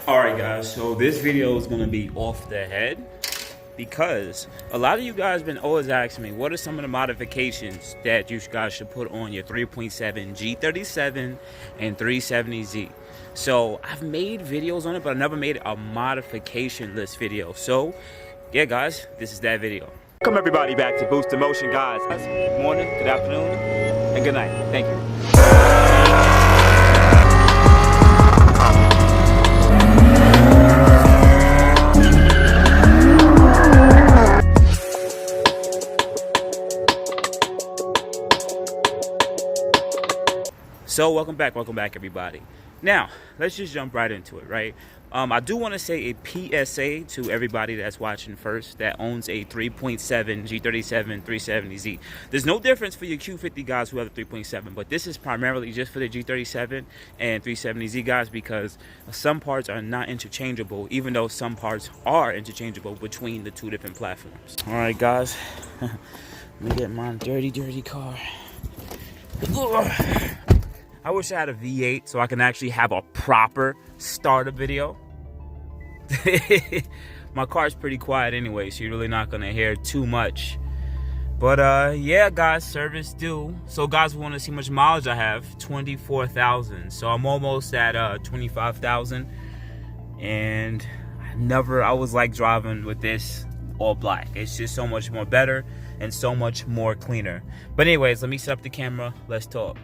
Alright guys, so this video is going to be off the head because a lot of you guys been always asking me what are some of the modifications that you guys should put on your 3.7 G37 and 370Z. So I've made videos on it, but I never made a modification list video. So yeah guys, this is that video. Welcome everybody back to Boost in Motion, guys. Good morning, good afternoon, and good night. Thank you. So welcome back everybody. Now let's just jump right into it, right? I do want to say a PSA to everybody that's watching first that owns a 3.7 G37 370Z. There's no difference for your Q50 guys who have a 3.7, but this is primarily just for the G37 and 370Z guys because some parts are not interchangeable, even though some parts are interchangeable between the two different platforms. All right guys, let me get my dirty car. I wish I had a V8 so I can actually have a proper starter video. My car's pretty quiet anyway, so you're really not gonna hear too much. But yeah guys, service due. So guys, we want to see how much mileage I have. 24,000. So I'm almost at 25,000. And I was like driving with this all black. It's just so much more better and so much more cleaner. But anyways, let me set up the camera. Let's talk.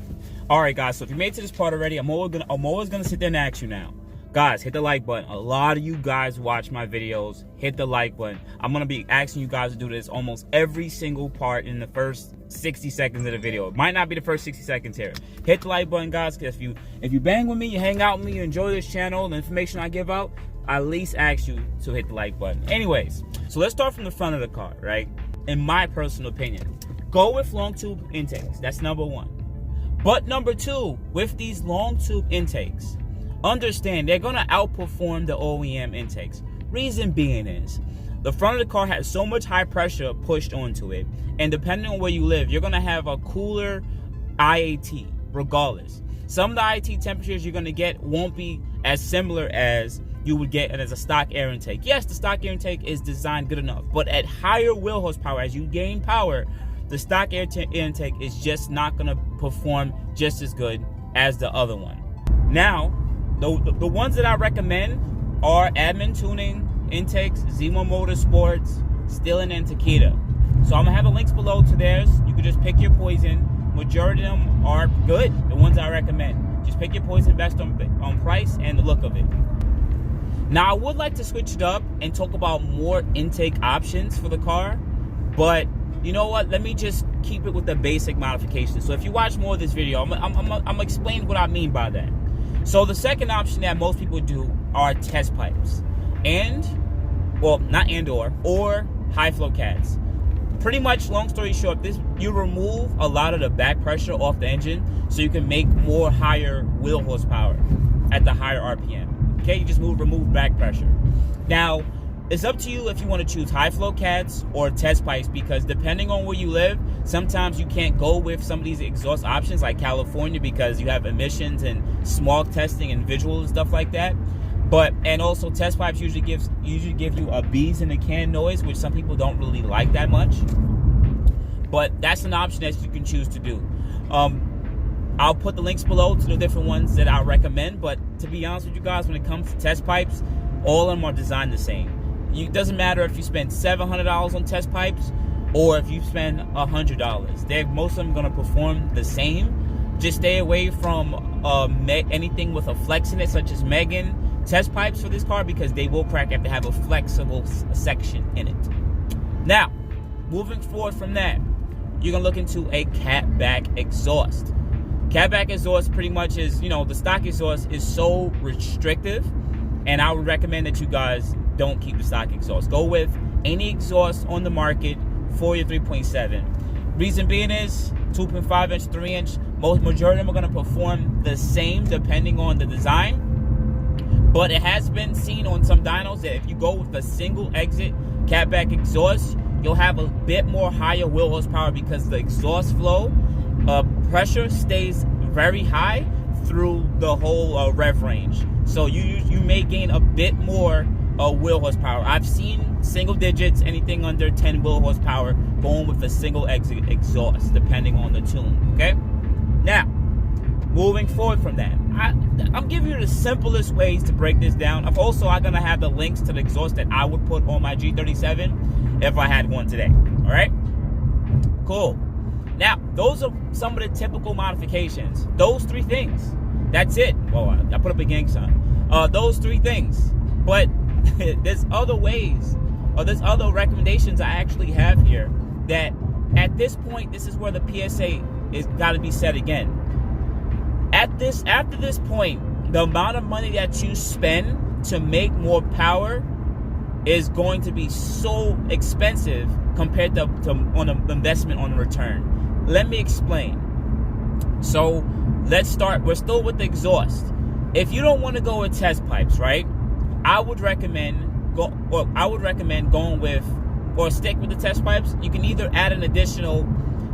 All right guys, so if you made it to this part already, I'm always gonna sit there and ask you now, guys, hit the like button. A lot of you guys watch my videos. Hit the like button. I'm gonna be asking you guys to do this almost every single part in the first 60 seconds of the video. It might not be the first 60 seconds here. Hit the like button, guys, because if you bang with me, you hang out with me, you enjoy this channel, the information I give out, I at least ask you to hit the like button. Anyways, so let's start from the front of the car, right? In my personal opinion, go with long tube intakes. That's number one. But number two, with these long tube intakes, understand they're gonna outperform the OEM intakes. Reason being is, the front of the car has so much high pressure pushed onto it, and depending on where you live, you're gonna have a cooler IAT regardless. Some of the IAT temperatures you're gonna get won't be as similar as you would get as a stock air intake. Yes, the stock air intake is designed good enough, but at higher wheel horsepower, as you gain power, the stock air intake is just not going to perform just as good as the other one. Now, the ones that I recommend are Admin Tuning intakes, Z1 Motorsports, Stillen, and Takeda. So I'm going to have the links below to theirs. You can just pick your poison. Majority of them are good, the ones I recommend. Just pick your poison based on price and the look of it. Now, I would like to switch it up and talk about more intake options for the car, but you know what? Let me just keep it with the basic modifications. So if you watch more of this video, I'm gonna explain what I mean by that. So the second option that most people do are test pipes, or high flow cats. Pretty much, long story short, you remove a lot of the back pressure off the engine, so you can make more higher wheel horsepower at the higher RPM. Okay, you just remove back pressure. Now, it's up to you if you want to choose high flow cats or test pipes, because depending on where you live, sometimes you can't go with some of these exhaust options like California because you have emissions and smog testing and visual and stuff like that. And also test pipes usually give you a bees in the can noise, which some people don't really like that much. But that's an option that you can choose to do. I'll put the links below to the different ones that I recommend, but to be honest with you guys, when it comes to test pipes, all of them are designed the same. It doesn't matter if you spend $700 on test pipes or if you spend $100. Most of them are going to perform the same. Just stay away from anything with a flex in it, such as Megan test pipes for this car, because they will crack if they have a flexible section in it. Now, moving forward from that, you're going to look into a CATBACK exhaust. CATBACK exhaust pretty much is, the stock exhaust is so restrictive, and I would recommend that you guys don't keep the stock exhaust. Go with any exhaust on the market for your 3.7. Reason being is 2.5 inch, 3 inch, majority of them are going to perform the same depending on the design. But it has been seen on some dynos that if you go with a single exit CATBACK exhaust, you'll have a bit more higher wheel horsepower because the exhaust flow pressure stays very high through the whole rev range. So you may gain a bit more wheel horsepower. I've seen single digits, anything under 10 wheel horsepower, going with a single exit exhaust, depending on the tune, okay? Now, moving forward from that, I'm giving you the simplest ways to break this down. I'm going to have the links to the exhaust that I would put on my G37 if I had one today, all right? Cool. Now, those are some of the typical modifications. Those 3 things. That's it. Well, I put up a gang sign. Those 3 things. But there's other ways, or there's other recommendations I actually have here that at this point, this is where the PSA is got to be set again. After this point, the amount of money that you spend to make more power is going to be so expensive compared to on an investment on return. Let me explain. So let's start. We're still with the exhaust. If you don't want to go with test pipes, right? I would recommend going with, or stick with the test pipes. You can either add an additional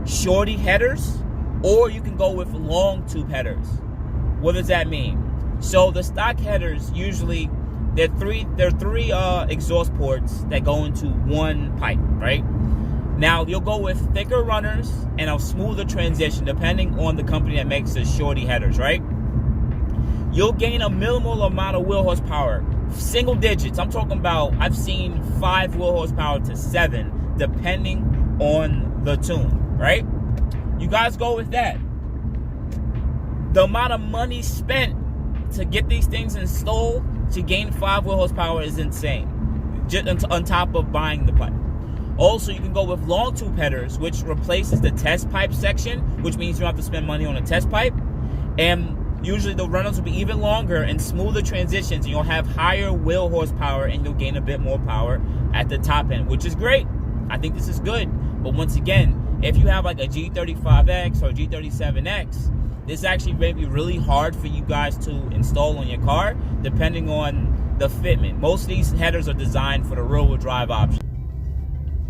shorty headers, or you can go with long tube headers. What does that mean? So the stock headers, usually there are three exhaust ports that go into one pipe, right? Now you'll go with thicker runners and a smoother transition depending on the company that makes the shorty headers, right? You'll gain a minimal amount of wheel horsepower, single digits. I'm talking about, I've seen 5 wheel horsepower to 7 depending on the tune, right? You guys go with that. The amount of money spent to get these things installed to gain 5 wheel horsepower is insane, just on top of buying the pipe. Also, you can go with long tube headers, which replaces the test pipe section, which means you don't have to spend money on a test pipe. And usually the runners will be even longer and smoother transitions, and you'll have higher wheel horsepower, and you'll gain a bit more power at the top end, which is great. I think this is good. But once again, if you have like a G35X or G37X, this actually may be really hard for you guys to install on your car, depending on the fitment. Most of these headers are designed for the rear-wheel drive option.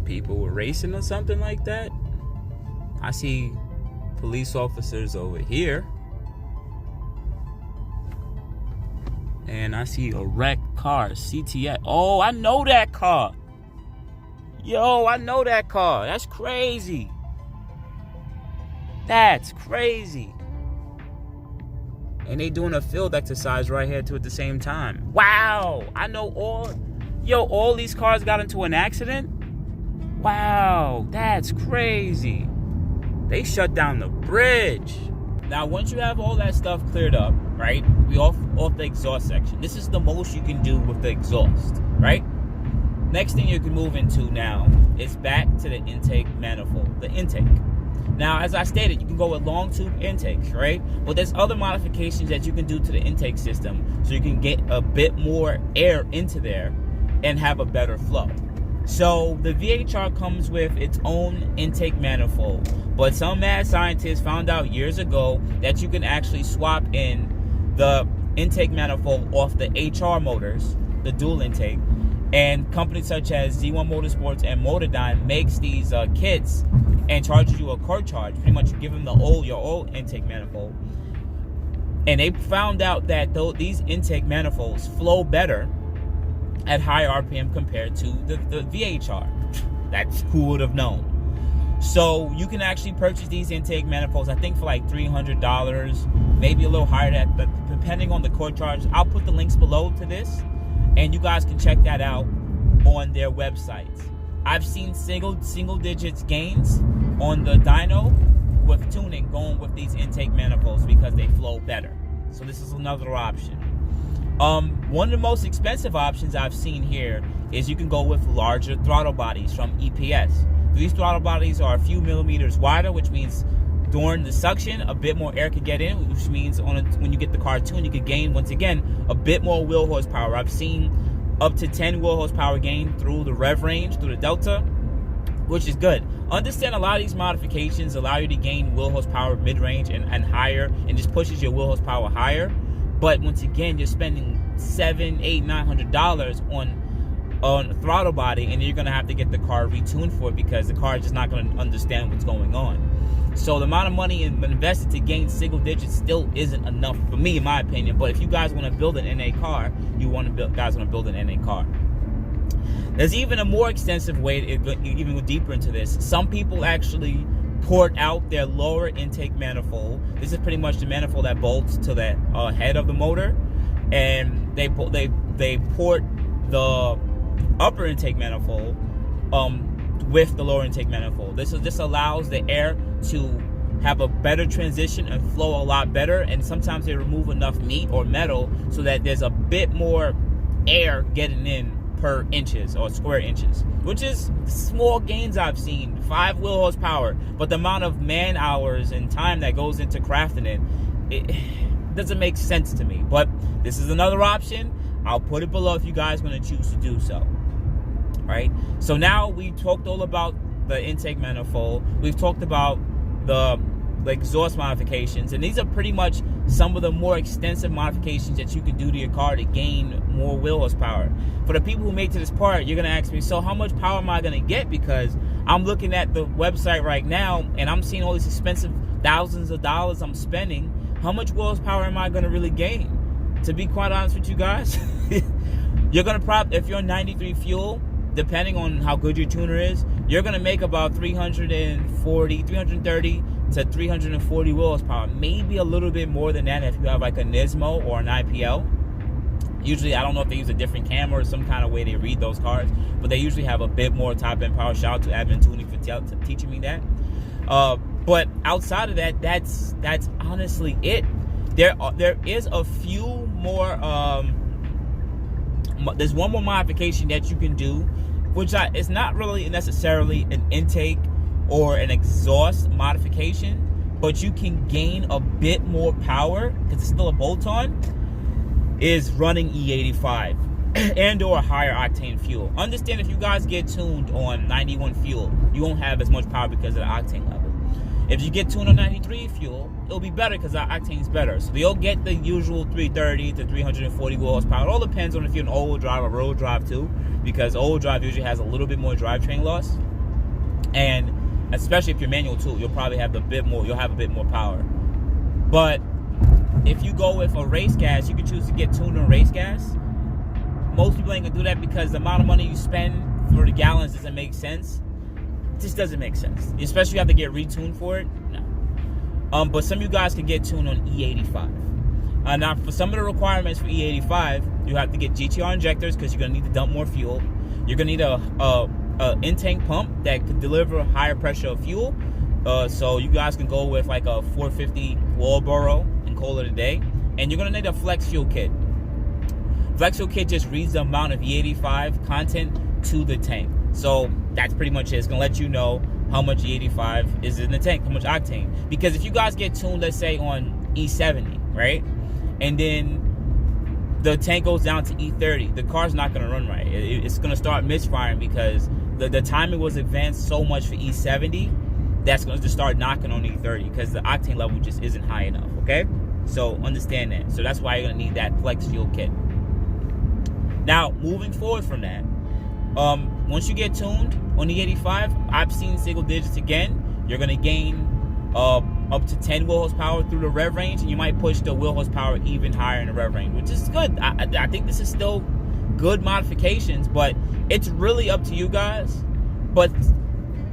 People were racing or something like that. I see police officers over here. And I see a wrecked car, CTS. Oh, I know that car. Yo, I know that car. That's crazy. That's crazy. And they doing a field exercise right here too at the same time. Wow. I know all these cars got into an accident. Wow, that's crazy. They shut down the bridge. Now, once you have all that stuff cleared up, right? We off the exhaust section. This is the most you can do with the exhaust, right? Next thing you can move into now is back to the intake manifold, the intake. Now, as I stated, you can go with long tube intakes, right? But there's other modifications that you can do to the intake system so you can get a bit more air into there and have a better flow. So the VHR comes with its own intake manifold, but some mad scientists found out years ago that you can actually swap in the intake manifold off the HR motors, the dual intake, and companies such as Z1 Motorsports and Motordyne makes these kits and charges you a cord charge. Pretty much you give them your old intake manifold, and they found out that these intake manifolds flow better at higher RPM compared to the VHR. That's who would have known. So you can actually purchase these intake manifolds, I think for like $300, maybe a little higher than that, but depending on the cord charge. I'll put the links below to this, and you guys can check that out on their websites. I've seen single digits gains on the dyno with tuning going with these intake manifolds because they flow better. So this is another option. One of the most expensive options I've seen here is you can go with larger throttle bodies from EPS. These throttle bodies are a few millimeters wider, which means during the suction, a bit more air could get in, which means when you get the car tuned, you could gain, once again, a bit more wheel horsepower. I've seen up to 10 wheel horsepower gain through the rev range, through the Delta, which is good. Understand a lot of these modifications allow you to gain wheel horsepower mid-range and higher, and just pushes your wheel horsepower higher. But once again, you're spending $700, $800, $900 on a throttle body, and you're gonna have to get the car retuned for it because the car is just not gonna understand what's going on. So the amount of money invested to gain single digits still isn't enough for me, in my opinion. But if you guys want to build an NA car, guys want to build an NA car. There's even a more extensive way to even go deeper into this. Some people actually port out their lower intake manifold. This is pretty much the manifold that bolts to the head of the motor, and they port the upper intake manifold with the lower intake manifold. This allows the air to have a better transition and flow a lot better, and sometimes they remove enough meat or metal so that there's a bit more air getting in per inches or square inches, which is small gains I've seen. 5 wheel horsepower, but the amount of man hours and time that goes into crafting it doesn't make sense to me. But this is another option. I'll put it below if you guys want to choose to do so. Right? So now we talked all about the intake manifold. We've talked about the exhaust modifications, and these are pretty much some of the more extensive modifications that you can do to your car to gain more wheel horsepower. For the people who made to this part, you're gonna ask me, so how much power am I gonna get? Because I'm looking at the website right now and I'm seeing all these expensive thousands of dollars I'm spending. How much wheel horsepower am I gonna really gain? To be quite honest with you guys, you're gonna if you're 93 fuel, depending on how good your tuner is, you're gonna make about 330 to 340 wheel horsepower, maybe a little bit more than that if you have like a Nismo or an IPL. Usually, I don't know if they use a different camera or some kind of way they read those cards, but they usually have a bit more top end power. Shout out to Admin Tuning for teaching me that. But outside of that, that's honestly it. There is a few more. There's one more modification that you can do, which it's not really necessarily an intake or an exhaust modification, but you can gain a bit more power because it's still a bolt-on, is running E85 and or higher octane fuel. Understand, if you guys get tuned on 91 fuel, you won't have as much power because of the octane level. If you get tuned on 93 fuel, it'll be better because the octane's better. So you'll get the usual 330 to 340 wheel horsepower. It all depends on if you're an all-wheel drive or road drive too, because all-wheel drive usually has a little bit more drivetrain loss, and especially if you're manual too, you'll probably have a bit more power. But if you go with a race gas, you can choose to get tuned on race gas. Most people ain't gonna do that because the amount of money you spend for the gallons doesn't make sense. It just doesn't make sense. Especially if you have to get retuned for it. No. But some of you guys can get tuned on E85. Now, for some of the requirements for E85, you have to get GTR injectors because you're gonna need to dump more fuel. You're gonna need a in-tank pump that could deliver higher pressure of fuel. So you guys can go with like a 450 Walboro and call it a day. And you're gonna need a flex fuel kit. Flex fuel kit just reads the amount of E85 content to the tank. So that's pretty much it. It's gonna let you know how much E85 is in the tank, how much octane. Because if you guys get tuned, let's say on E70, right? And then the tank goes down to E30, the car's not gonna run right. It's gonna start misfiring because the timing was advanced so much for E70, that's going to just start knocking on E30 because the octane level just isn't high enough, okay? So understand that. So that's why you're going to need that flex fuel kit. Now, moving forward from that, once you get tuned on E85, I've seen single digits again. You're going to gain up to 10 wheel horsepower through the rev range, and you might push the wheel horsepower even higher in the rev range, which is good. I think this is still good modifications, but it's really up to you guys. But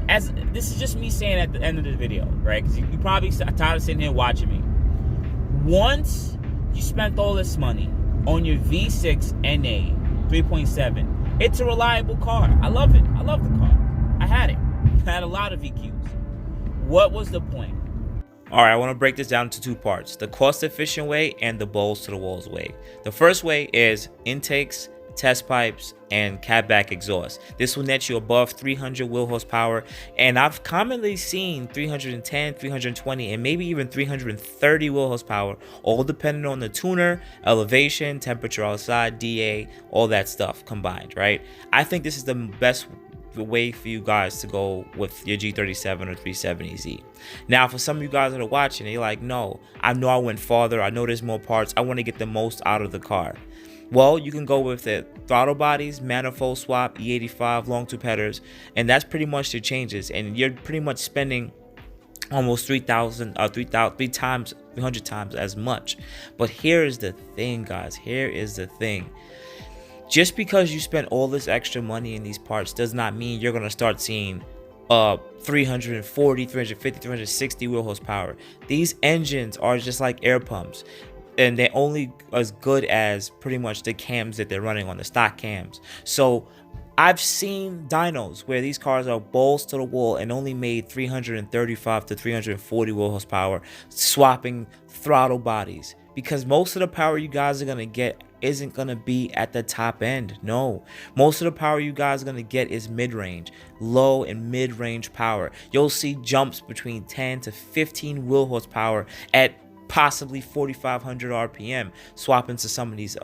as this is just me saying at the end of the video, right? Because you probably tired of sitting here watching me. Once you spent all this money on your V6 NA 3.7, it's a reliable car. I love it. I love the car. I had it. I had a lot of EQs. What was the point? All right, I want to break this down into two parts: the cost-efficient way and the balls-to-the-walls way. The first way is intakes, test pipes, and CATBACK exhaust. This will net you above 300 wheel horsepower, and I've commonly seen 310, 320, and maybe even 330 wheel horsepower, all depending on the tuner, elevation, temperature outside, DA, all that stuff combined, right? I think this is the best way for you guys to go with your G37 or 370Z. Now, for some of you guys that are watching, you're like, no, I know I went farther, I know there's more parts, I want to get the most out of the car. Well, you can go with the throttle bodies, manifold swap, E85, long tube headers, and that's pretty much the changes. And you're pretty much spending almost 300 times as much. But here is the thing, guys. Here is the thing. Just because you spend all this extra money in these parts does not mean you're going to start seeing 340, 350, 360 wheel horsepower. These engines are just like air pumps, and they're only as good as pretty much the cams that they're running on, the stock cams. So I've seen dynos where these cars are balls to the wall and only made 335 to 340 wheel horsepower, swapping throttle bodies, because most of the power you guys are going to get isn't going to be at the top end. No, most of the power you guys are going to get is mid-range, low and mid-range power. You'll see jumps between 10 to 15 wheel horsepower at possibly 4,500 RPM, swapping to some of these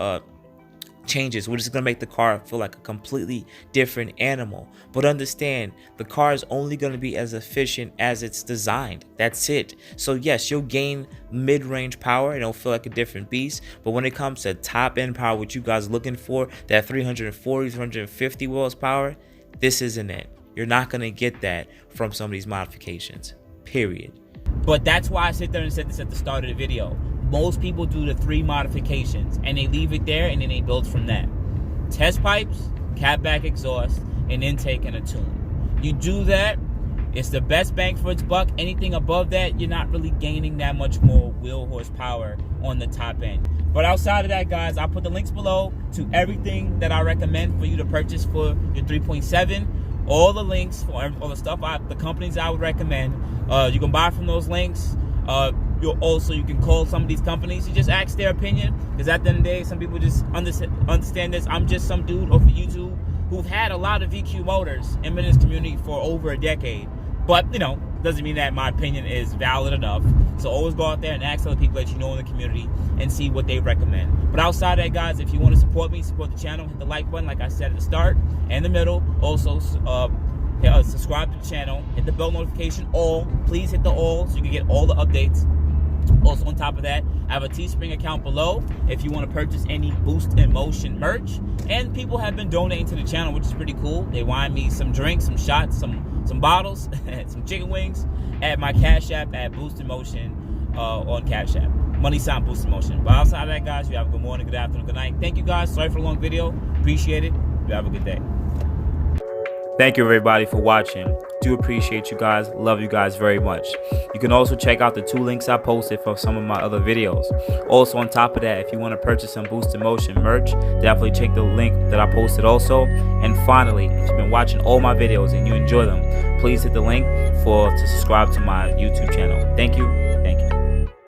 changes, which is going to make the car feel like a completely different animal. But understand, the car is only going to be as efficient as it's designed. That's it. So yes, you'll gain mid-range power and it'll feel like a different beast, but when it comes to top end power, what you guys are looking for, that 340, 350 horsepower, this isn't it. You're not going to get that from some of these modifications, period. But that's why I sit there and said this at the start of the video. Most people do the 3 modifications and they leave it there and then they build from that. Test pipes, CATBACK exhaust, an intake, and a tune. You do that, it's the best bang for its buck. Anything above that, you're not really gaining that much more wheel horsepower on the top end. But outside of that, guys, I'll put the links below to everything that I recommend for you to purchase for your 3.7. All the links for all the stuff, the companies I would recommend. You can buy from those links. You can call some of these companies. You just ask their opinion, because at the end of the day, some people just understand this. I'm just some dude off of YouTube who've had a lot of VQ motors and been in this community for over a decade. But, you know, doesn't mean that my opinion is valid enough. So always go out there and ask other people that you know in the community and see what they recommend. But outside of that, guys, if you want to support me, support the channel, hit the like button like I said at the start and the middle. Also, subscribe to the channel, hit the bell notification, all. Please hit the all so you can get all the updates. Also, on top of that, I have a Teespring account below if you want to purchase any boostinmotion merch. And people have been donating to the channel, which is pretty cool. They wine me some drinks, some shots, some bottles, some chicken wings at my Cash App at boostinmotion on Cash App. Money sign boostinmotion. But outside of that, guys, you have a good morning, good afternoon, good night. Thank you, guys. Sorry for the long video. Appreciate it. You have a good day. Thank you, everybody, for watching. Do appreciate you guys. Love you guys very much. You can also check out the 2 links I posted for some of my other videos. Also, on top of that, if you want to purchase some boostinmotion merch, definitely check the link that I posted also. And finally, if you've been watching all my videos and you enjoy them, please hit the link to subscribe to my YouTube channel. Thank you. Thank you.